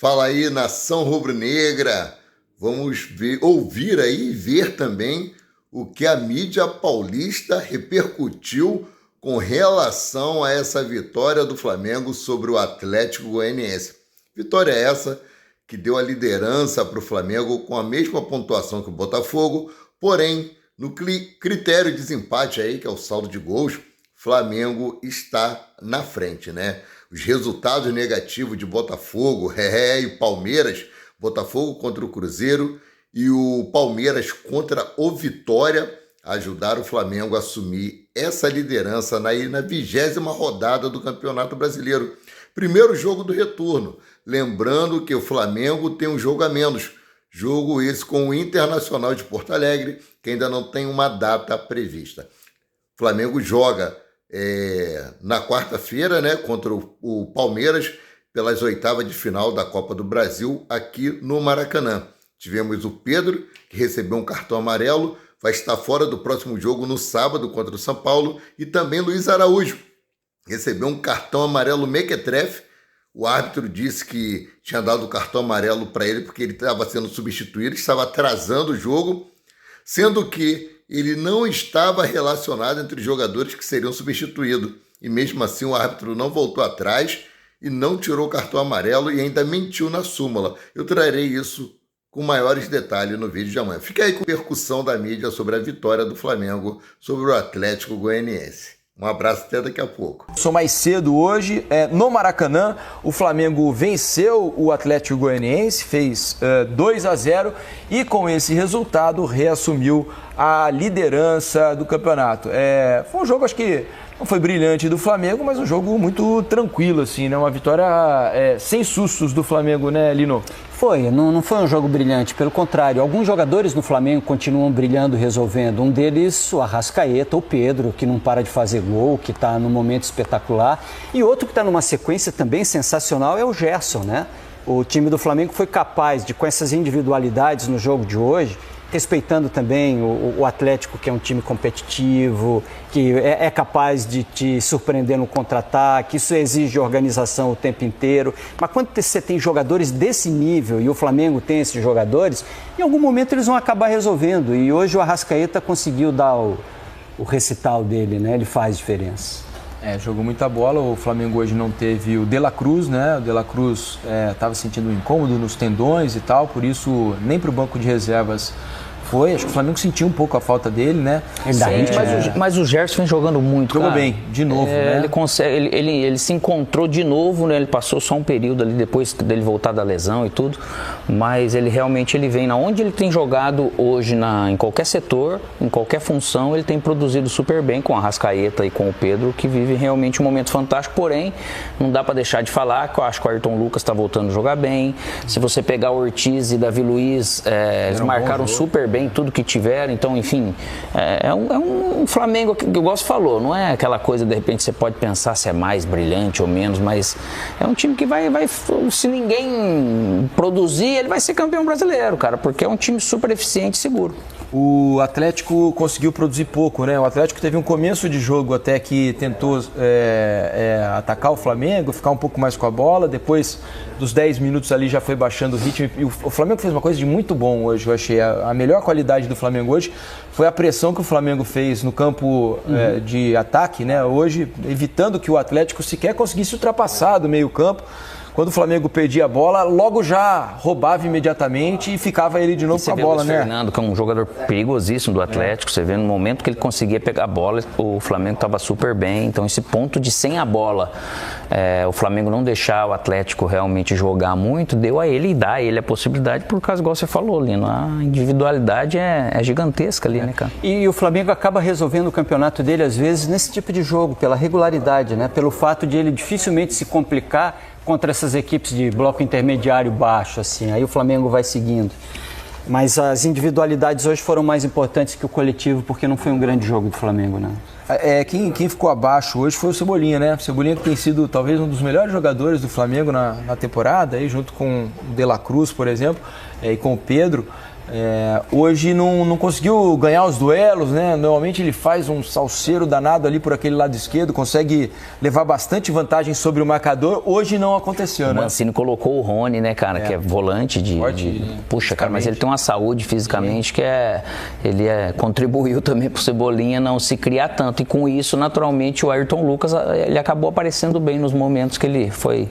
Fala aí, nação rubro-negra. Vamos ouvir aí e ver também o que a mídia paulista repercutiu com relação a essa vitória do Flamengo sobre o Atlético Goianiense. Vitória essa que deu a liderança para o Flamengo com a mesma pontuação que o Botafogo, porém, no critério de desempate aí, que é o saldo de gols, Flamengo está na frente, né? Os resultados negativos de Botafogo e Palmeiras, Botafogo contra o Cruzeiro e o Palmeiras contra o Vitória, ajudaram o Flamengo a assumir essa liderança na 20ª rodada do Campeonato Brasileiro. Primeiro jogo do retorno. Lembrando que o Flamengo tem um jogo a menos. Jogo esse com o Internacional de Porto Alegre, que ainda não tem uma data prevista. O Flamengo joga na quarta-feira, né, contra o Palmeiras, pelas oitavas de final da Copa do Brasil, aqui no Maracanã. Tivemos o Pedro, que recebeu um cartão amarelo, vai estar fora do próximo jogo no sábado contra o São Paulo, e também Luiz Araújo, recebeu um cartão amarelo mequetrefe. O árbitro disse que tinha dado o cartão amarelo para ele porque ele estava sendo substituído, estava atrasando o jogo, sendo que ele não estava relacionado entre os jogadores que seriam substituídos. E mesmo assim o árbitro não voltou atrás e não tirou o cartão amarelo e ainda mentiu na súmula. Eu trarei isso com maiores detalhes no vídeo de amanhã. Fica aí com a repercussão da mídia sobre a vitória do Flamengo sobre o Atlético Goianiense. Um abraço, até daqui a pouco. Sou mais cedo hoje, no Maracanã, o Flamengo venceu o Atlético Goianiense, fez 2-0 e com esse resultado reassumiu a liderança do campeonato. Foi um jogo, acho que não foi brilhante do Flamengo, mas um jogo muito tranquilo, assim, né? Uma vitória sem sustos do Flamengo, né, Lino? Não foi um jogo brilhante, pelo contrário, alguns jogadores no Flamengo continuam brilhando, resolvendo. Um deles, o Arrascaeta, o Pedro, que não para de fazer gol, que está num momento espetacular. E outro que está numa sequência também sensacional é o Gerson, né? O time do Flamengo foi capaz de, com essas individualidades no jogo de hoje, respeitando também o Atlético, que é um time competitivo, que é capaz de te surpreender no contra-ataque, isso exige organização o tempo inteiro. Mas quando você tem jogadores desse nível, e o Flamengo tem esses jogadores, em algum momento eles vão acabar resolvendo. E hoje o Arrascaeta conseguiu dar o recital dele, né? Ele faz diferença. Jogou muita bola. O Flamengo hoje não teve o De La Cruz, né? O De La Cruz estava sentindo um incômodo nos tendões e tal, por isso nem para o banco de reservas foi. Acho que o Flamengo sentiu um pouco a falta dele, né? Mas o Gerson vem jogando muito, Jogou bem, de novo, né? Ele se encontrou de novo, né? Ele passou só um período ali depois dele voltar da lesão e tudo, mas ele realmente vem onde ele tem jogado hoje, em qualquer setor, em qualquer função, ele tem produzido super bem com a Arrascaeta e com o Pedro, que vive realmente um momento fantástico, porém, não dá para deixar de falar que eu acho que o Ayrton Lucas está voltando a jogar bem. Se você pegar o Ortiz e Davi Luiz, eles marcaram super bem tudo que tiveram, então, enfim, é um Flamengo que o Gosto falou, não é aquela coisa, de repente, você pode pensar se é mais brilhante ou menos, mas é um time que vai se ninguém produzir, ele vai ser campeão brasileiro, cara, porque é um time super eficiente e seguro. O Atlético conseguiu produzir pouco, né? O Atlético teve um começo de jogo até que tentou atacar o Flamengo, ficar um pouco mais com a bola, depois dos 10 minutos ali já foi baixando o ritmo, e o Flamengo fez uma coisa de muito bom hoje, eu achei. A melhor qualidade do Flamengo hoje foi a pressão que o Flamengo fez no campo de ataque, né? Hoje, evitando que o Atlético sequer conseguisse ultrapassar do meio campo. Quando o Flamengo perdia a bola, logo já roubava imediatamente e ficava ele de novo com a bola, né? O Fernando, que é um jogador perigosíssimo do Atlético, você vê no momento que ele conseguia pegar a bola, o Flamengo estava super bem. Então esse ponto de sem a bola, o Flamengo não deixar o Atlético realmente jogar muito, deu a ele e dá a ele a possibilidade, por causa, igual você falou, Lino, a individualidade é gigantesca ali, né, cara? E o Flamengo acaba resolvendo o campeonato dele, às vezes, nesse tipo de jogo, pela regularidade, né? Pelo fato de ele dificilmente se complicar contra essas equipes de bloco intermediário baixo, assim, aí o Flamengo vai seguindo. Mas as individualidades hoje foram mais importantes que o coletivo, porque não foi um grande jogo do Flamengo, né? Quem ficou abaixo hoje foi o Cebolinha, né? O Cebolinha, que tem sido talvez um dos melhores jogadores do Flamengo na temporada, aí, junto com o De La Cruz, por exemplo, e com o Pedro. Hoje não conseguiu ganhar os duelos, né? Normalmente ele faz um salseiro danado ali por aquele lado esquerdo, consegue levar bastante vantagem sobre o marcador. Hoje não aconteceu, né? O né? Mancini colocou o Rony, né, cara, que é volante Puxa, cara, mas ele tem uma saúde fisicamente que contribuiu também pro Cebolinha não se criar tanto. E com isso, naturalmente, o Ayrton Lucas, ele acabou aparecendo bem nos momentos que ele foi...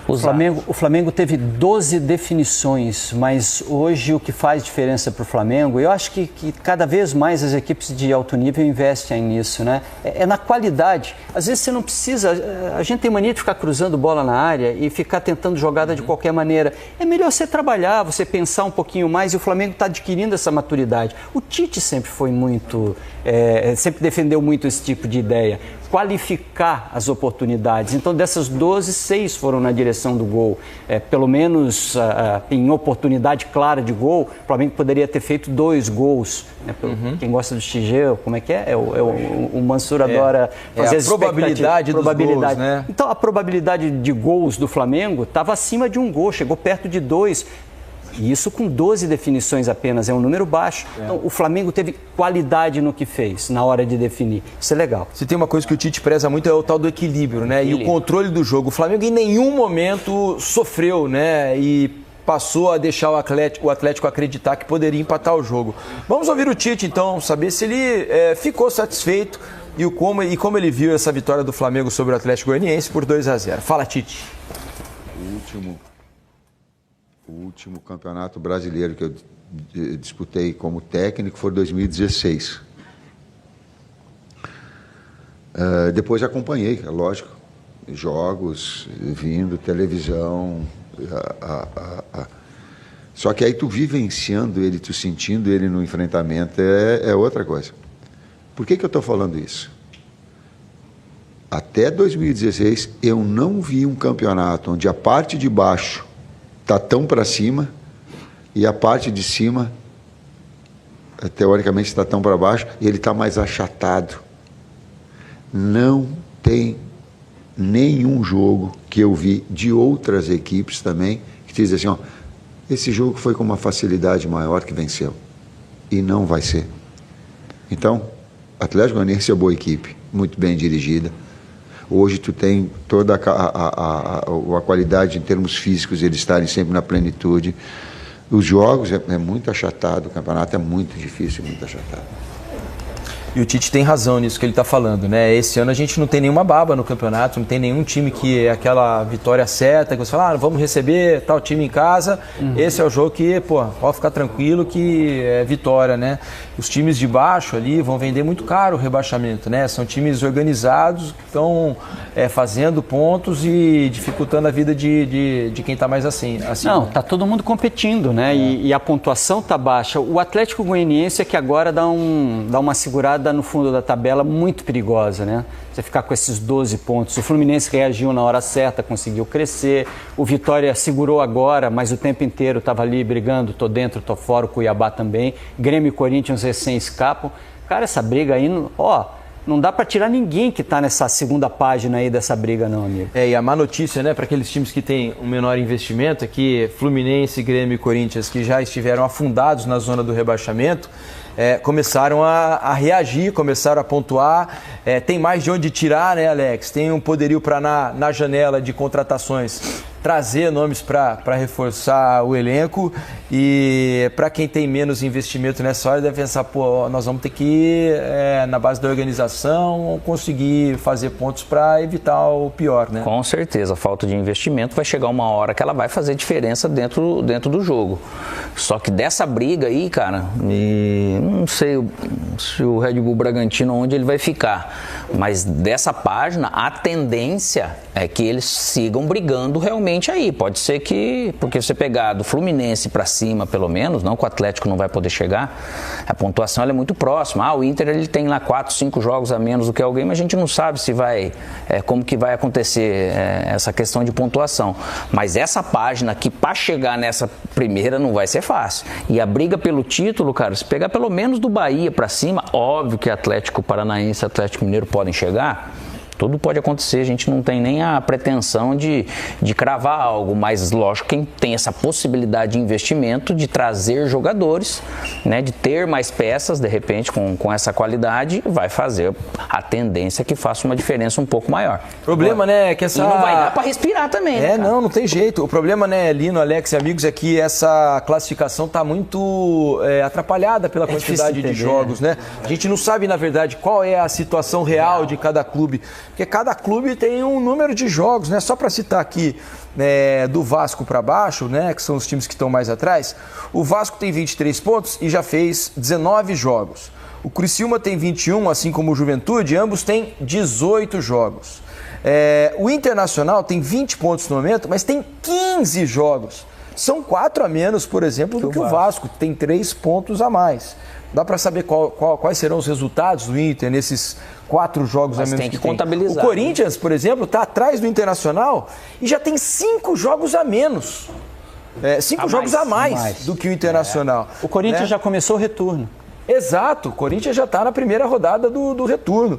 O Flamengo teve 12 definições, mas hoje o que faz diferença para o Flamengo, eu acho que cada vez mais as equipes de alto nível investem nisso, né? É na qualidade. Às vezes você não precisa, a gente tem mania de ficar cruzando bola na área e ficar tentando jogada de qualquer maneira. É melhor você trabalhar, você pensar um pouquinho mais, e o Flamengo está adquirindo essa maturidade. O Tite sempre foi sempre defendeu muito esse tipo de ideia. Qualificar as oportunidades. Então, dessas 12, 6 foram na direção do gol. Pelo menos em oportunidade clara de gol, o Flamengo poderia ter feito 2 gols. Né? Quem gosta do XG, como é que é? O Mansur adora fazer a probabilidade dos gols, né? Então, a probabilidade de gols do Flamengo estava acima de 1 gol, chegou perto de 2. E isso com 12 definições apenas, é um número baixo. Então, o Flamengo teve qualidade no que fez, na hora de definir. Isso é legal. Se tem uma coisa que o Tite preza muito é o tal do equilíbrio, né? E o controle do jogo. O Flamengo em nenhum momento sofreu, né? E passou a deixar o Atlético acreditar que poderia empatar o jogo. Vamos ouvir o Tite, então, saber se ele ficou satisfeito e como ele viu essa vitória do Flamengo sobre o Atlético Goianiense por 2-0. Fala, Tite. O último campeonato brasileiro que eu disputei como técnico foi 2016. Depois acompanhei, é lógico, jogos, vindo, televisão. Só que aí tu vivenciando ele, tu sentindo ele no enfrentamento é outra coisa. Por que eu estou falando isso? Até 2016 eu não vi um campeonato onde a parte de baixo está tão para cima e a parte de cima, teoricamente, está tão para baixo e ele está mais achatado. Não tem nenhum jogo que eu vi de outras equipes também que diz assim, esse jogo foi com uma facilidade maior que venceu. E não vai ser. Então, Atlético Goianiense é boa equipe, muito bem dirigida. Hoje tu tem toda a qualidade em termos físicos, eles estarem sempre na plenitude. Os jogos é muito achatado, o campeonato é muito difícil, muito achatado. E o Tite tem razão nisso que ele está falando, né? Esse ano a gente não tem nenhuma baba no campeonato, não tem nenhum time que é aquela vitória certa, que você fala, vamos receber tal time em casa, esse é o jogo que, pode ficar tranquilo que é vitória, né? Os times de baixo ali vão vender muito caro o rebaixamento, né? São times organizados que estão fazendo pontos e dificultando a vida de quem está mais assim. Não, tá todo mundo competindo, né? E a pontuação tá baixa. O Atlético Goianiense é que agora dá uma segurada no fundo da tabela muito perigosa, né? Você ficar com esses 12 pontos. O Fluminense reagiu na hora certa, conseguiu crescer. O Vitória segurou agora, mas o tempo inteiro estava ali brigando, tô dentro, tô fora, o Cuiabá também. Grêmio e Corinthians recém escapam. Cara, essa briga aí, não dá para tirar ninguém que está nessa segunda página aí dessa briga, não, amigo. E a má notícia, né, para aqueles times que têm um menor investimento é que Fluminense, Grêmio e Corinthians, que já estiveram afundados na zona do rebaixamento, começaram a reagir, começaram a pontuar. Tem mais de onde tirar, né, Alex? Tem um poderio para na janela de contratações trazer nomes para reforçar o elenco, e para quem tem menos investimento nessa hora deve pensar, nós vamos ter que, na base da organização, conseguir fazer pontos para evitar o pior, né? Com certeza, a falta de investimento vai chegar uma hora que ela vai fazer diferença dentro do jogo. Só que dessa briga aí, cara, não sei se o Red Bull Bragantino onde ele vai ficar, mas dessa página a tendência é que eles sigam brigando realmente aí. Pode ser que, porque você pegar do Fluminense para cima, pelo menos, não que o Atlético não vai poder chegar, a pontuação ela é muito próxima. O Inter ele tem lá 4, 5 jogos a menos do que alguém, mas a gente não sabe se como que vai acontecer essa questão de pontuação. Mas essa página aqui, para chegar nessa primeira, não vai ser fácil. E a briga pelo título, cara, se pegar pelo menos do Bahia para cima, óbvio que Atlético Paranaense e Atlético Mineiro podem chegar, Tudo pode acontecer, a gente não tem nem a pretensão de cravar algo, mas lógico, quem tem essa possibilidade de investimento, de trazer jogadores, né, de ter mais peças, de repente, com essa qualidade, vai fazer a tendência que faça uma diferença um pouco maior. O problema, né, é que essa... E não vai dar para respirar também, né, cara? Não tem jeito. O problema, né, Lino, Alex e amigos, é que essa classificação está muito atrapalhada pela quantidade de jogos, né? A gente não sabe, na verdade, qual é a situação real de cada clube. Porque cada clube tem um número de jogos, né? Só para citar aqui, do Vasco para baixo, né? Que são os times que estão mais atrás. O Vasco tem 23 pontos e já fez 19 jogos. O Criciúma tem 21, assim como o Juventude, ambos têm 18 jogos. O Internacional tem 20 pontos no momento, mas tem 15 jogos. São 4 a menos, por exemplo, do que o Vasco, que tem 3 pontos a mais. Dá para saber quais serão os resultados do Inter nesses 4 jogos a menos tem que contabilizar. O Corinthians, por exemplo, está atrás do Internacional e já tem 5 jogos a menos. 5 jogos a mais do que o Internacional. O Corinthians já começou o retorno. Exato, o Corinthians já está na primeira rodada do retorno.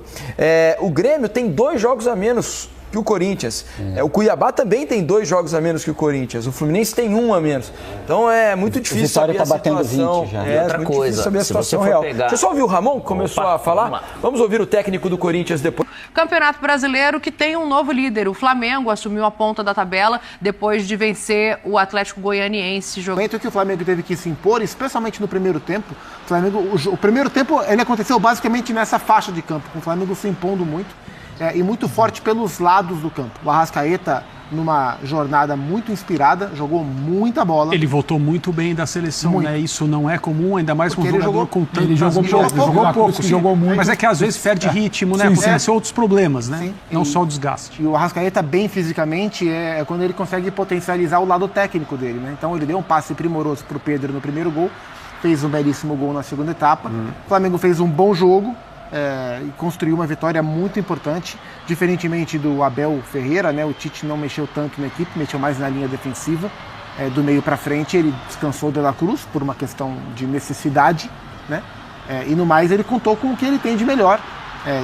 O Grêmio tem 2 jogos a menos que o Corinthians. O Cuiabá também tem 2 jogos a menos que o Corinthians. O Fluminense tem 1 a menos. Então é muito difícil saber a situação. Batendo 20 já. Outra muito coisa, difícil saber a situação real. Deixa eu só ouvir o Ramon, que começou a falar. Vamos ouvir o técnico do Corinthians depois. Campeonato Brasileiro que tem um novo líder. O Flamengo assumiu a ponta da tabela depois de vencer o Atlético Goianiense. O momento que o Flamengo teve que se impor, especialmente no primeiro tempo, o primeiro tempo ele aconteceu basicamente nessa faixa de campo, com o Flamengo se impondo muito. E muito forte pelos lados do campo. O Arrascaeta, numa jornada muito inspirada, jogou muita bola. Ele voltou muito bem da seleção, né? Isso não é comum, ainda mais com um jogador com tanto. Ele jogou pouco, jogou muito. Mas é que às vezes perde ritmo, né? Acontecem outros problemas, né? Sim. Não só o desgaste. E o Arrascaeta, bem fisicamente, é quando ele consegue potencializar o lado técnico dele, né? Então ele deu um passe primoroso para o Pedro no primeiro gol, fez um belíssimo gol na segunda etapa. O Flamengo fez um bom jogo. E construiu uma vitória muito importante, diferentemente do Abel Ferreira, né? O Tite não mexeu tanto na equipe, mexeu mais na linha defensiva, do meio para frente. Ele descansou o De La Cruz por uma questão de necessidade, né? E no mais ele contou com o que ele tem de melhor,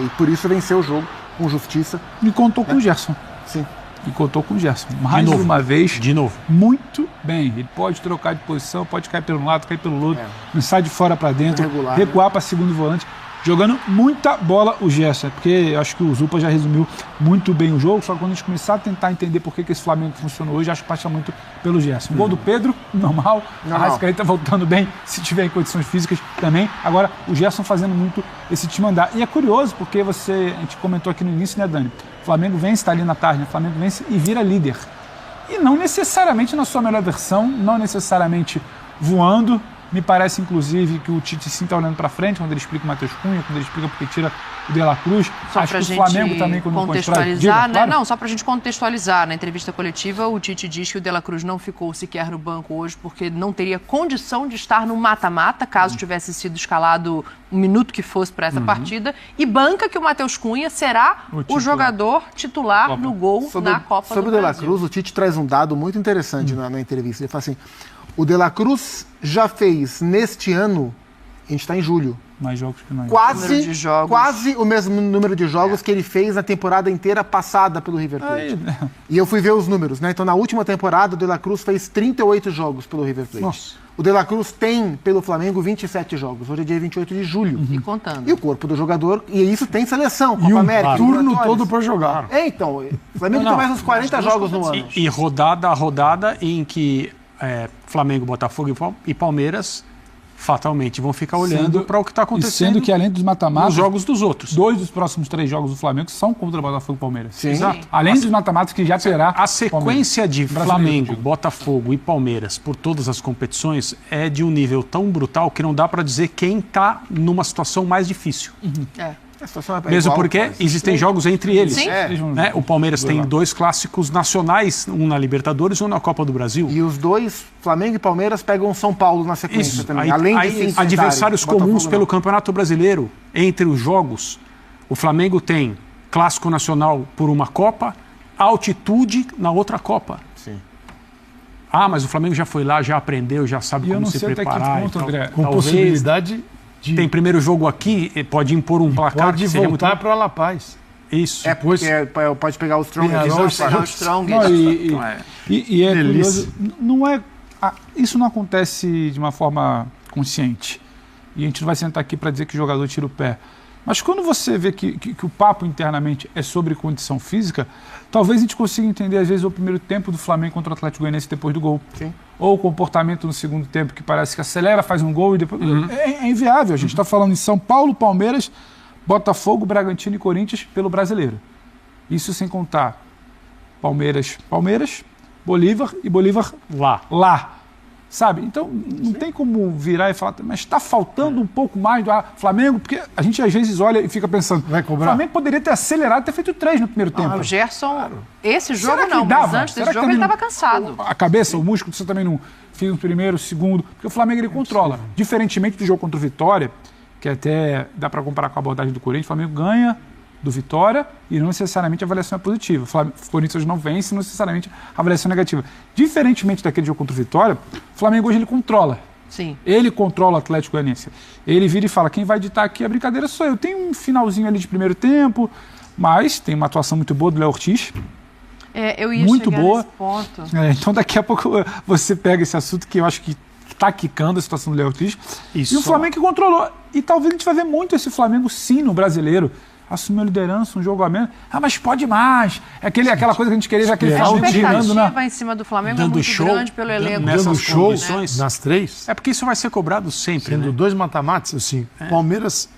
e por isso venceu o jogo com justiça. E contou com o Gerson. Sim. E contou com o Gerson. Mais uma vez. De novo. Muito bem. Ele pode trocar de posição, pode cair pelo lado, cair pelo outro, não sai de fora para dentro, recuar para segundo volante. Jogando muita bola o Gerson, porque eu acho que o Zupa já resumiu muito bem o jogo, só que quando a gente começar a tentar entender por que esse Flamengo funcionou hoje, acho que passa muito pelo Gerson. Gol do Pedro, normal. A Arrascaeta voltando bem, se tiver em condições físicas também. Agora, o Gerson fazendo muito esse time andar. E é curioso, porque a gente comentou aqui no início, né, Dani? O Flamengo vence, está ali na tarde, né? O Flamengo vence e vira líder. E não necessariamente na sua melhor versão, não necessariamente voando. Me parece, inclusive, que o Tite sim está olhando para frente quando ele explica o Matheus Cunha, quando ele explica porque tira o De La Cruz. Só acho que o Flamengo também, quando contextualizar, né? Claro. Não, só para a gente contextualizar. Na entrevista coletiva, o Tite diz que o De La Cruz não ficou sequer no banco hoje porque não teria condição de estar no mata-mata, caso tivesse sido escalado um minuto que fosse para essa partida, e banca que o Matheus Cunha será o jogador titular no gol na Copa do Brasil. Sobre o De La Cruz, o Tite traz um dado muito interessante na entrevista. Ele fala assim: o De La Cruz já fez neste ano, a gente está em julho, mais jogos que nós. Quase o mesmo número de jogos que ele fez na temporada inteira passada pelo River Plate. E eu fui ver os números, né? Então, na última temporada, o De La Cruz fez 38 jogos pelo River Plate. Nossa. O De La Cruz tem, pelo Flamengo, 27 jogos. Hoje é dia 28 de julho. E contando. E o corpo do jogador, e isso tem seleção, Copa e América. Turno todo para jogar. Então, o Flamengo tem mais uns 40 jogos no ano. E rodada a rodada em que Flamengo, Botafogo e Palmeiras fatalmente vão ficar olhando para o que está acontecendo. Sendo que além dos mata-matas, os jogos dos outros. 2 dos próximos 3 jogos do Flamengo são contra Botafogo e Palmeiras. Sim. Exato. Além dos mata-matas que já terá. A sequência de Flamengo, Botafogo e Palmeiras por todas as competições é de um nível tão brutal que não dá para dizer quem está numa situação mais difícil. Mesmo porque existem jogos entre eles. Sim. Né? O Palmeiras tem 2 clássicos nacionais, um na Libertadores e um na Copa do Brasil. E os dois, Flamengo e Palmeiras, pegam São Paulo na sequência também. Além de adversários comuns pelo Campeonato Brasileiro, entre os jogos, o Flamengo tem clássico nacional por uma Copa, altitude na outra Copa. Sim. Mas o Flamengo já foi lá, já aprendeu, já sabe como se preparar. Até que ponto, André, com possibilidade de... Tem primeiro jogo aqui, pode impor um placar. Pode voltar para o La Paz. Isso. Porque pode pegar o Strong. O Strong. E é curioso, isso não acontece de uma forma consciente. E a gente não vai sentar aqui para dizer que o jogador tira o pé. Mas quando você vê que o papo internamente é sobre condição física, talvez a gente consiga entender, às vezes, o primeiro tempo do Flamengo contra o Atlético Goianiense depois do gol. Sim. Ou o comportamento no segundo tempo, que parece que acelera, faz um gol e depois... É inviável. A gente está falando em São Paulo, Palmeiras, Botafogo, Bragantino e Corinthians pelo Brasileiro. Isso sem contar Palmeiras, Bolívar e Bolívar lá. Sabe? Então, não tem como virar e falar, mas está faltando um pouco mais do Flamengo, porque a gente às vezes olha e fica pensando, o Flamengo poderia ter acelerado, ter feito 3 no primeiro tempo. O Gerson, esse jogo não, mas antes desse jogo ele estava cansado. A cabeça, o músculo, você também não fez o primeiro, o segundo, porque o Flamengo ele controla. Diferentemente do jogo contra o Vitória, que até dá para comparar com a abordagem do Corinthians, o Flamengo ganha do Vitória e não necessariamente a avaliação é positiva. O Corinthians não vence, não necessariamente a avaliação é negativa. Diferentemente daquele jogo contra o Vitória, o Flamengo hoje ele controla. Sim. Ele controla o Atlético Goianiense. Ele vira e fala, quem vai ditar aqui a brincadeira sou eu. Tem um finalzinho ali de primeiro tempo, mas tem uma atuação muito boa do Léo Ortiz. Eu ia muito chegar boa. nesse ponto. Então daqui a pouco você pega esse assunto que eu acho que está quicando a situação do Léo Ortiz. Isso. E o Flamengo que controlou. E talvez a gente vai ver muito esse Flamengo sim no Brasileiro. Assumiu a liderança, um jogo a menos. Mas pode mais. Aquela coisa que a gente queria, já aquele Flamengo girando na... em cima do Flamengo é muito grande pelo elenco. Nessas condições, nas 3. É porque isso vai ser cobrado sempre. Sendo 2 mata-matas, assim. Palmeiras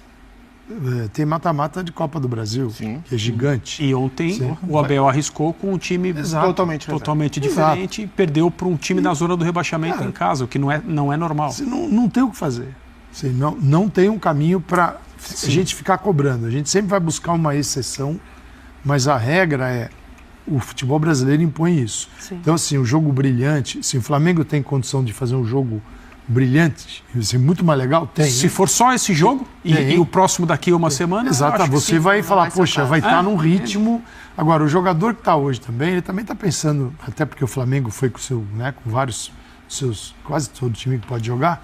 tem mata-mata de Copa do Brasil, que é gigante. E ontem o Abel arriscou com um time totalmente diferente e perdeu para um time da zona do rebaixamento em casa, o que não é normal. Você não tem o que fazer. Você não tem um caminho para a gente ficar cobrando. A gente sempre vai buscar uma exceção, mas a regra é o futebol brasileiro impõe isso. Sim. Então, assim, o jogo brilhante, se o Flamengo tem condição de fazer um jogo brilhante, isso é muito mais legal, tem. Se for só esse jogo e o próximo daqui a uma semana... Exato, você vai falar, poxa, vai estar num ritmo... Agora, o jogador que está hoje também, ele também está pensando, até porque o Flamengo foi com com vários seus, quase todo time que pode jogar,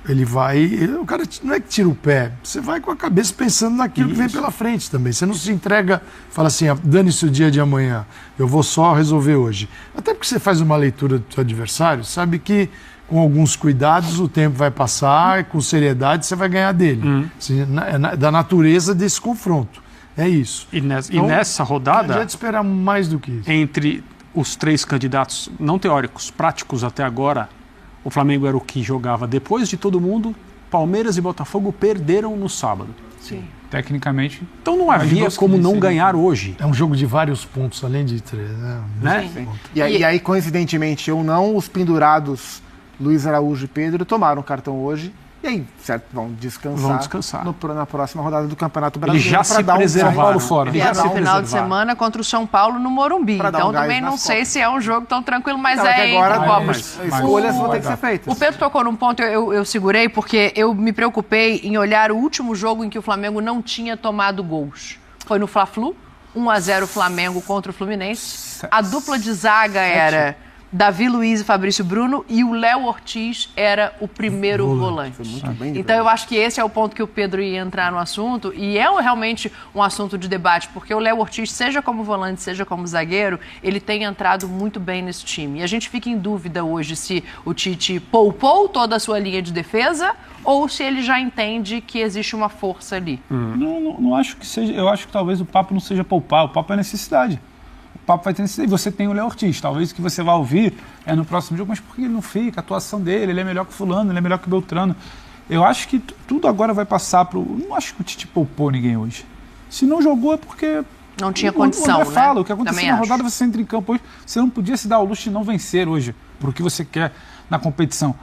ele vai... O cara não é que tira o pé, você vai com a cabeça pensando naquilo que vem pela frente também. Você não se entrega, fala assim, dane-se o dia de amanhã, eu vou só resolver hoje. Até porque você faz uma leitura do seu adversário, sabe que com alguns cuidados o tempo vai passar e com seriedade você vai ganhar dele. Assim, da natureza desse confronto. É isso. E nessa rodada... Não adianta esperar mais do que isso. Entre os 3 candidatos não teóricos, práticos até agora, o Flamengo era o que jogava depois de todo mundo. Palmeiras e Botafogo perderam no sábado. Sim. Tecnicamente. Então não havia como não ganhar hoje. É um jogo de vários pontos, além de 3. Né? E aí, coincidentemente ou não, os pendurados Luiz Araújo e Pedro tomaram cartão hoje. E aí, certo, vão descansar. Na próxima rodada do Campeonato Brasileiro. Ele já se preservaram fora. E no final de semana contra o São Paulo no Morumbi. Então também não sei se é um jogo tão tranquilo, mas agora escolhas vão ter que ser feitas. O Pedro tocou num ponto, eu segurei, porque eu me preocupei em olhar o último jogo em que o Flamengo não tinha tomado gols. Foi no Fla-Flu, 1-0 Flamengo contra o Fluminense. A dupla de zaga era Davi Luiz e Fabrício Bruno, e o Léo Ortiz era o primeiro volante. Foi muito bem. Então eu acho que esse é o ponto que o Pedro ia entrar no assunto, e é realmente um assunto de debate, porque o Léo Ortiz, seja como volante, seja como zagueiro, ele tem entrado muito bem nesse time. E a gente fica em dúvida hoje se o Tite poupou toda a sua linha de defesa ou se ele já entende que existe uma força ali. Não acho que seja. Eu acho que talvez o papo não seja poupar, o papo é necessidade. O papo vai ter necessidade. Você tem o Léo Ortiz, talvez o que você vai ouvir no próximo jogo, mas por que ele não fica? A atuação dele, ele é melhor que o fulano, ele é melhor que o Beltrano. Eu acho que tudo agora vai passar para o... Não acho que o Tite poupou ninguém hoje. Se não jogou é porque... Não tinha condição, né? Fala, o que aconteceu Também na rodada, você entra em campo hoje, você não podia se dar ao luxo de não vencer hoje, por o que você quer na competição.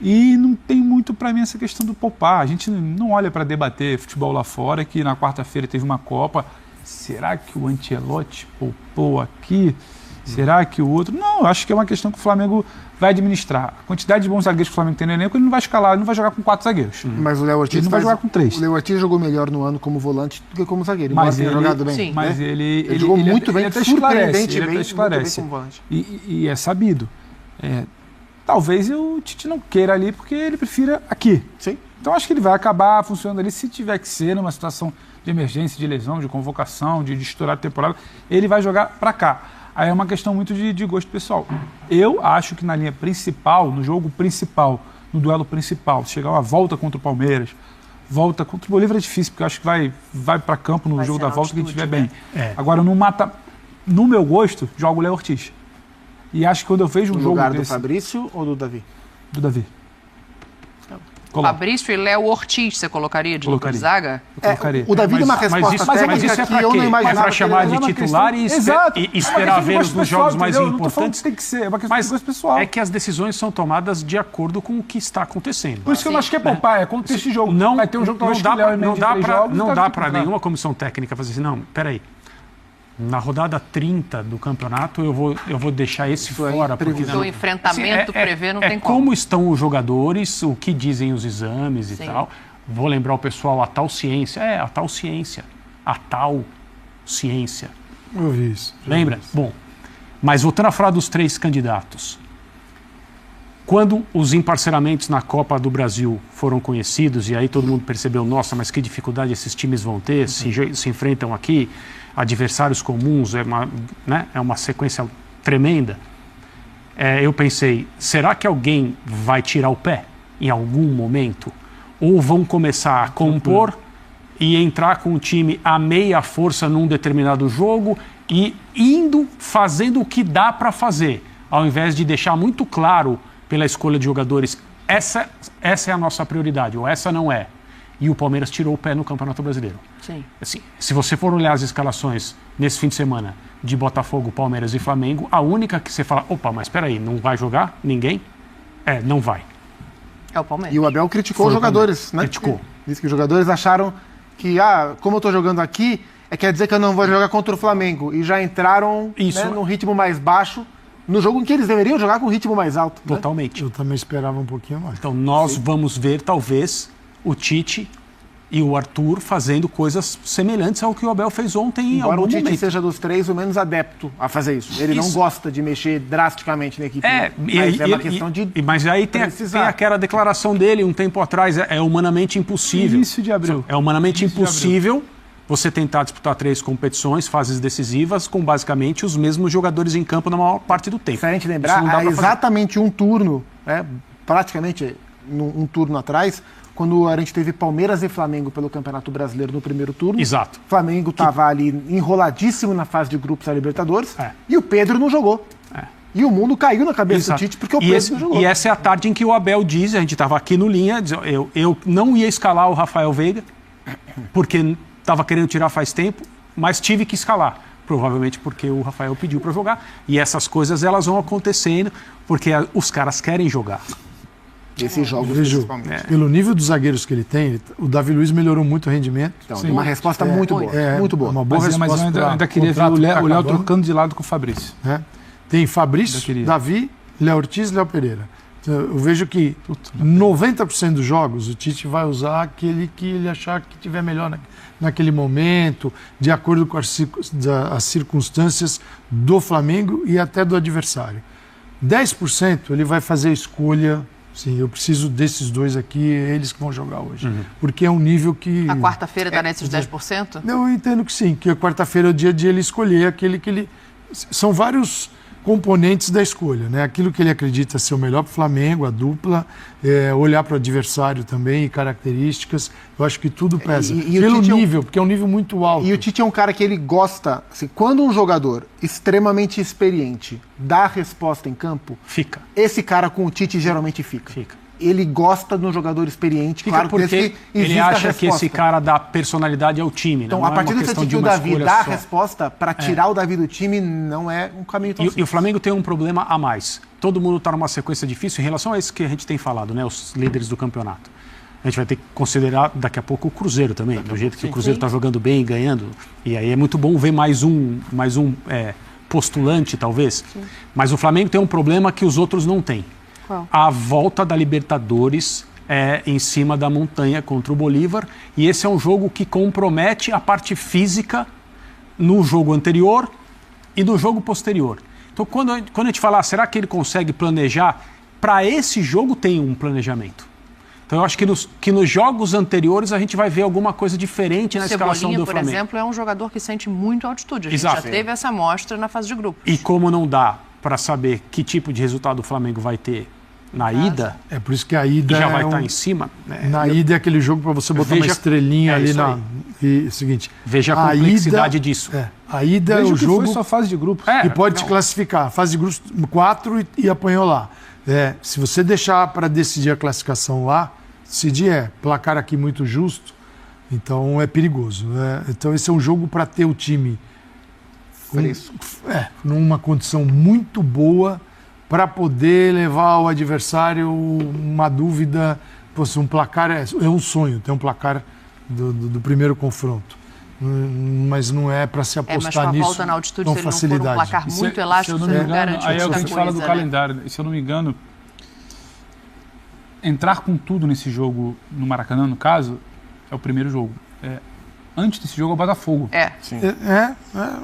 E não tem muito para mim essa questão do poupar. A gente não olha para debater futebol lá fora, que na quarta-feira teve uma Copa. Será que o Ancelotti poupou aqui? Será que o outro... Não, eu acho que é uma questão que o Flamengo vai administrar. A quantidade de bons zagueiros que o Flamengo tem no elenco, ele não vai escalar, ele não vai jogar com 4 zagueiros. Mas o Léo Ortiz ele não vai jogar com 3. O Léo Ortiz jogou melhor no ano como volante do que como zagueiro. Mas ele jogado bem. Sim. Mas ele jogou muito bem, surpreendentemente bem esclarece. como volante. E é sabido. Talvez o Tite não queira ali porque ele prefira aqui. Sim. Então acho que ele vai acabar funcionando ali, se tiver que ser numa situação de emergência, de lesão, de convocação, de estourar a temporada, ele vai jogar para cá. Aí é uma questão muito de gosto pessoal. Eu acho que na linha principal, no jogo principal, no duelo principal, se chegar uma volta contra o Palmeiras, volta contra o Bolívar é difícil, porque eu acho que vai para campo no jogo da volta quem estiver bem. Agora, no meu gosto, joga o Léo Ortiz. E acho que quando eu vejo um jogo lugar desse... do Fabrício ou do Davi? Do Davi. Fabrício e Léo Ortiz, você colocaria de dupla de zaga? O Davi deu uma resposta técnica que eu não imaginava. Para chamar de titular e esperar vê-los nos jogos mais importantes. Tem que ser, é uma questão de gosto pessoal. É que as decisões são tomadas de acordo com o que está acontecendo. Por isso que eu não acho que é poupar, é contexto de jogo. Vai ter um jogo não dá para nenhuma comissão técnica fazer assim, não, peraí. Na rodada 30 do campeonato, eu vou deixar esse fora. Porque o enfrentamento prevê, não tem como. Como estão os jogadores, o que dizem os exames e tal. Vou lembrar o pessoal, a tal ciência. A tal ciência. A tal ciência. Eu vi isso. Lembra? Bom, mas voltando a falar dos 3 candidatos. Quando os emparceramentos na Copa do Brasil foram conhecidos, e aí todo mundo percebeu, nossa, mas que dificuldade esses times vão ter, se enfrentam aqui, adversários comuns, é uma sequência tremenda. Eu pensei, será que alguém vai tirar o pé em algum momento? Ou vão começar a compor e entrar com o time a meia força num determinado jogo e fazendo o que dá para fazer, ao invés de deixar muito claro pela escolha de jogadores, essa é a nossa prioridade, ou essa não é. E o Palmeiras tirou o pé no Campeonato Brasileiro. Sim. Assim, se você for olhar as escalações nesse fim de semana de Botafogo, Palmeiras e Flamengo, a única que você fala, opa, mas espera aí, não vai jogar ninguém? Não vai. É o Palmeiras. E o Abel criticou os jogadores, né? Criticou. Disse que os jogadores acharam que, como eu estou jogando aqui, quer dizer que eu não vou jogar contra o Flamengo. E já entraram num ritmo mais baixo, no jogo em que eles deveriam jogar com um ritmo mais alto. Totalmente. Eu também esperava um pouquinho mais. Então nós vamos ver, talvez, o Tite e o Arthur fazendo coisas semelhantes ao que o Abel fez ontem em algum momento. Embora o Tite seja dos 3 o menos adepto a fazer isso. Ele não gosta de mexer drasticamente na equipe. Mas é uma questão de mas aí tem aquela declaração dele um tempo atrás, é humanamente impossível. Início de abril. É humanamente impossível você tentar disputar 3 competições, fases decisivas, com basicamente os mesmos jogadores em campo na maior parte do tempo. Se a gente lembrar, há exatamente um turno, praticamente um turno atrás, quando a gente teve Palmeiras e Flamengo pelo Campeonato Brasileiro no primeiro turno. Exato. O Flamengo estava ali enroladíssimo na fase de grupos da Libertadores e o Pedro não jogou. E o mundo caiu na cabeça do Tite porque o Pedro não jogou. E essa é a tarde em que o Abel diz, a gente estava aqui no linha, eu não ia escalar o Rafael Veiga, porque estava querendo tirar faz tempo, mas tive que escalar. Provavelmente porque o Rafael pediu para jogar. E essas coisas elas vão acontecendo porque os caras querem jogar. Esses jogos, principalmente. Pelo nível dos zagueiros que ele tem, o Davi Luiz melhorou muito o rendimento. Então, uma resposta muito boa. Muito boa. Uma boa resposta. Mas eu ainda queria ver o Léo trocando de lado com o Fabrício. Tem Fabrício, Davi, Léo Ortiz e Léo Pereira. Eu vejo que 90% dos jogos o Tite vai usar aquele que ele achar que tiver melhor naquele momento, de acordo com as circunstâncias do Flamengo e até do adversário. 10% ele vai fazer a escolha, sim, eu preciso desses 2 aqui, é eles que vão jogar hoje. Porque é um nível que... A quarta-feira dá nesses 10%? Eu entendo que sim, que a quarta-feira é o dia de ele escolher aquele que ele... São vários componentes da escolha, né? Aquilo que ele acredita ser o melhor para o Flamengo, a dupla, olhar para o adversário também e características, eu acho que tudo pesa. Pelo nível, porque é um nível muito alto. E o Tite é um cara que ele gosta, assim, quando um jogador extremamente experiente dá a resposta em campo, fica. Esse cara com o Tite geralmente fica. Ele gosta de um jogador experiente, fica, claro, porque ele acha que esse cara dá personalidade ao time. Então, a partir desse que o Davi dá a resposta para tirar o Davi do time, não é um caminho tão simples. E o Flamengo tem um problema a mais. Todo mundo está numa sequência difícil em relação a isso que a gente tem falado, né? Os líderes do campeonato. A gente vai ter que considerar daqui a pouco o Cruzeiro também, do jeito que o Cruzeiro está jogando bem e ganhando. E aí é muito bom ver mais um postulante, talvez. Sim. Mas o Flamengo tem um problema que os outros não têm. A volta da Libertadores em cima da montanha contra o Bolívar, e esse é um jogo que compromete a parte física no jogo anterior e no jogo posterior. Então, quando a gente fala, será que ele consegue planejar? Para esse jogo tem um planejamento. Então eu acho que nos jogos anteriores a gente vai ver alguma coisa diferente na escalação do Flamengo. Cebolinha, por exemplo, é um jogador que sente muito altitude. A gente Exato. já teve essa amostra na fase de grupos. E como não dá para saber que tipo de resultado o Flamengo vai ter na ida, é por isso que a ida já vai estar em cima. Na ida é aquele jogo para você botar uma estrelinha ali na. E o seguinte. Veja a complexidade disso. A ida é o jogo. Foi só fase de grupos. Que pode te classificar. Fase de grupos 4 e apanhou lá. Se você deixar para decidir a classificação lá, decidir placar aqui muito justo, então é perigoso. Então esse é um jogo para ter o time numa condição muito boa para poder levar ao adversário uma dúvida. Um placar é um sonho, ter um placar do primeiro confronto. Mas não é para se apostar nisso volta na altitude, com se ele facilidade. Não for um placar muito elástico, se eu não me engano, aí é o que a gente fala do calendário. Se eu não me engano, entrar com tudo nesse jogo no Maracanã, no caso, é o primeiro jogo. Antes desse jogo é o Botafogo. Sim.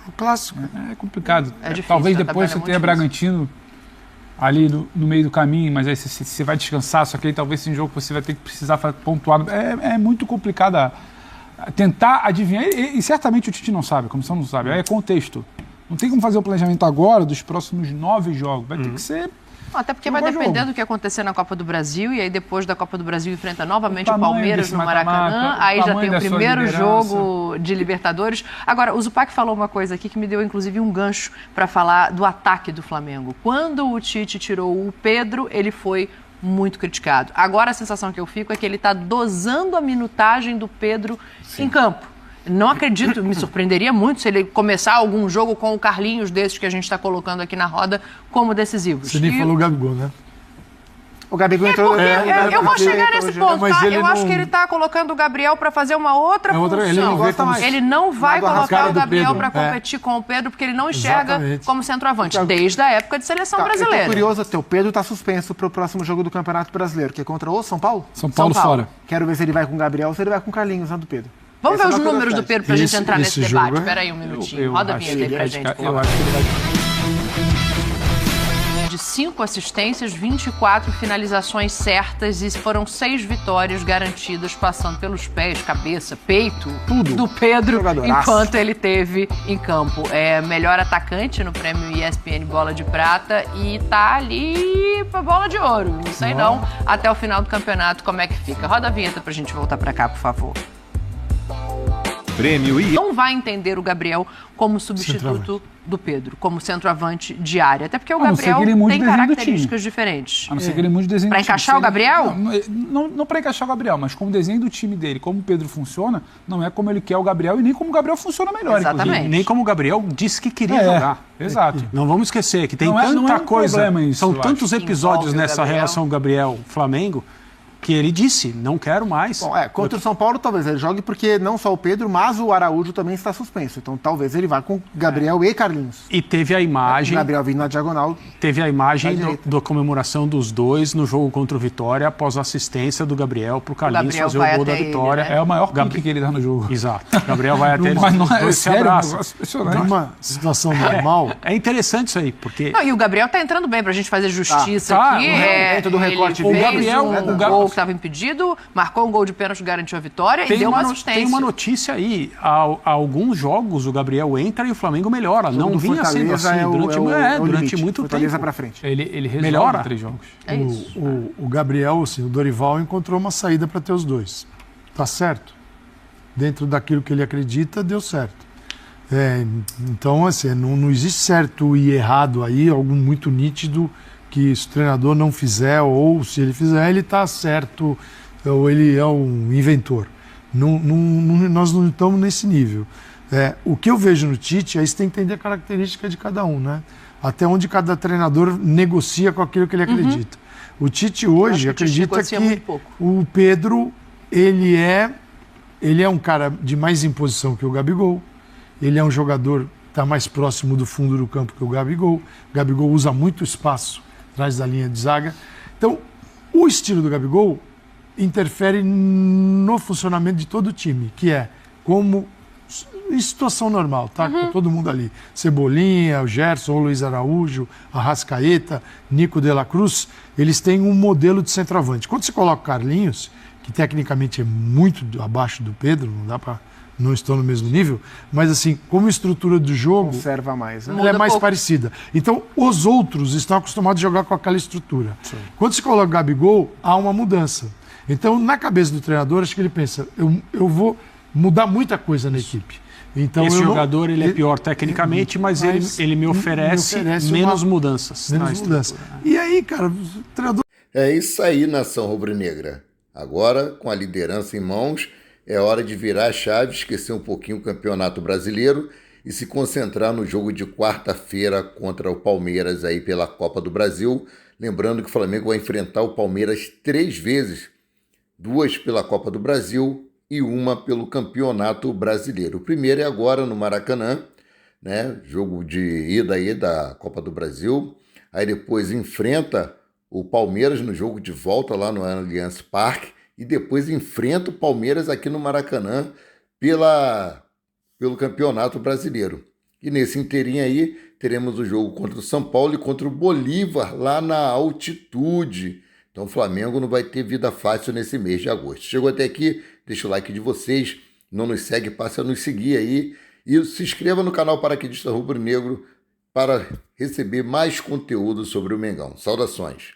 O clássico. É complicado. Difícil, talvez depois você tenha Bragantino ali no meio do caminho, mas aí você vai descansar, só que aí talvez esse jogo você vai ter que precisar pontuar. É muito complicado tentar adivinhar, e certamente o Tite não sabe, a comissão não sabe, é contexto. Não tem como fazer o planejamento agora dos próximos 9 jogos, vai ter que ser... Até porque vai depender do que acontecer na Copa do Brasil, e aí depois da Copa do Brasil enfrenta novamente o Palmeiras no Maracanã, aí já tem o primeiro jogo de Libertadores. Agora, o Zupac falou uma coisa aqui que me deu inclusive um gancho para falar do ataque do Flamengo. Quando o Tite tirou o Pedro, ele foi muito criticado. Agora a sensação que eu fico é que ele está dosando a minutagem do Pedro em campo. Não acredito, me surpreenderia muito se ele começar algum jogo com o Carlinhos desses que a gente está colocando aqui na roda como decisivos. Você nem falou o Gabigol, né? O Gabigol entrou... eu vou chegar nesse ponto, tá? Eu acho que ele está colocando o Gabriel para fazer uma outra função. Ele não vai colocar o Gabriel para competir com o Pedro, porque ele não enxerga como centroavante, desde a época de seleção brasileira. É curioso, o Pedro está suspenso para o próximo jogo do Campeonato Brasileiro, que é contra o São Paulo? São Paulo fora. Quero ver se ele vai com o Gabriel ou se ele vai com o Carlinhos, do Pedro. Vamos ver os números do Pedro para a gente entrar nesse debate. Espera aí um minutinho. Roda a vinheta aí pra gente. Eu acho que ele vai... De 5 assistências, 24 finalizações certas e foram 6 vitórias garantidas, passando pelos pés, cabeça, peito, tudo do Pedro, enquanto ele teve em campo. É melhor atacante no prêmio ESPN Bola de Prata e tá ali pra Bola de Ouro. Não sei não, até o final do campeonato, como é que fica. Roda a vinheta pra gente voltar pra cá, por favor. Prêmio e não vai entender o Gabriel como substituto do Pedro, como centroavante de área. Até porque o Gabriel tem características diferentes. A não ser que ele mude o desenho do time. Para encaixar o Gabriel? Não para encaixar o Gabriel, mas como o desenho do time dele, como o Pedro funciona, não é como ele quer o Gabriel e nem como o Gabriel funciona melhor. Exatamente. Inclusive. Nem como o Gabriel disse que queria jogar. Exato. Não vamos esquecer que tem tanta coisa, são tantos episódios nessa relação Gabriel-Flamengo, que ele disse, não quero mais. Bom, contra o São Paulo talvez ele jogue porque não só o Pedro, mas o Araújo também está suspenso. Então talvez ele vá com Gabriel e Carlinhos. E teve a imagem... O Gabriel vindo na diagonal. Teve a imagem da comemoração dos dois no jogo contra o Vitória, após a assistência do Gabriel para o Carlinhos fazer o gol da vitória. Ele, né? É o maior pique que ele dá no jogo. Exato. Gabriel vai até ele. Mas não é sério, uma situação normal. É interessante isso aí, porque... Não, e o Gabriel tá entrando bem pra gente fazer justiça aqui. Dentro do recorte ele dele. fez um gol que estava impedido, marcou um gol de pênalti, garantiu a vitória e deu uma assistência. Tem uma notícia aí. Há alguns jogos o Gabriel entra e o Flamengo melhora. Não vinha sendo assim durante muito tempo. Pra frente. Ele melhora 3 jogos. É isso. O Gabriel, assim, o Dorival encontrou uma saída para ter os dois. Tá certo. Dentro daquilo que ele acredita, deu certo. Então, assim, não existe certo e errado aí, algo muito nítido que se o treinador não fizer, ou se ele fizer, ele está certo, ou ele é um inventor. Nós não estamos nesse nível. O que eu vejo no Tite, aí você tem que entender a característica de cada um, né? Até onde cada treinador negocia com aquilo que ele acredita. O Tite hoje acredita que o Pedro, ele é um cara de mais imposição que o Gabigol, ele é um jogador que está mais próximo do fundo do campo que o Gabigol. O Gabigol usa muito espaço atrás da linha de zaga. Então, o estilo do Gabigol interfere no funcionamento de todo o time, que é como em situação normal, tá? Com todo mundo ali. Cebolinha, o Gerson, o Luiz Araújo, Arrascaeta, Nico de la Cruz, eles têm um modelo de centroavante. Quando você coloca o Carlinhos, que tecnicamente é muito abaixo do Pedro, não estão no mesmo nível, mas assim, como estrutura do jogo, conserva mais, né? Ela é mais parecida. Então, os outros estão acostumados a jogar com aquela estrutura. Sim. Quando se coloca o Gabigol, há uma mudança. Então, na cabeça do treinador, acho que ele pensa, eu vou mudar muita coisa na equipe. Então, esse jogador ele é pior tecnicamente, mas ele me oferece menos mudanças. Menos mudanças. E aí, cara, o treinador... É isso aí, nação rubro-negra. Agora, com a liderança em mãos, é hora de virar a chave, esquecer um pouquinho o Campeonato Brasileiro e se concentrar no jogo de quarta-feira contra o Palmeiras aí pela Copa do Brasil. Lembrando que o Flamengo vai enfrentar o Palmeiras 3 vezes, 2 pela Copa do Brasil e 1 pelo Campeonato Brasileiro. O primeiro é agora no Maracanã, né? Jogo de ida aí da Copa do Brasil. Aí depois enfrenta o Palmeiras no jogo de volta lá no Allianz Parque e depois enfrenta o Palmeiras aqui no Maracanã pelo Campeonato Brasileiro. E nesse inteirinho aí teremos o jogo contra o São Paulo e contra o Bolívar lá na altitude. Então o Flamengo não vai ter vida fácil nesse mês de agosto. Chegou até aqui, deixa o like de vocês, não nos segue, passa a nos seguir aí e se inscreva no canal Paraquedista Rubro Negro para receber mais conteúdo sobre o Mengão. Saudações!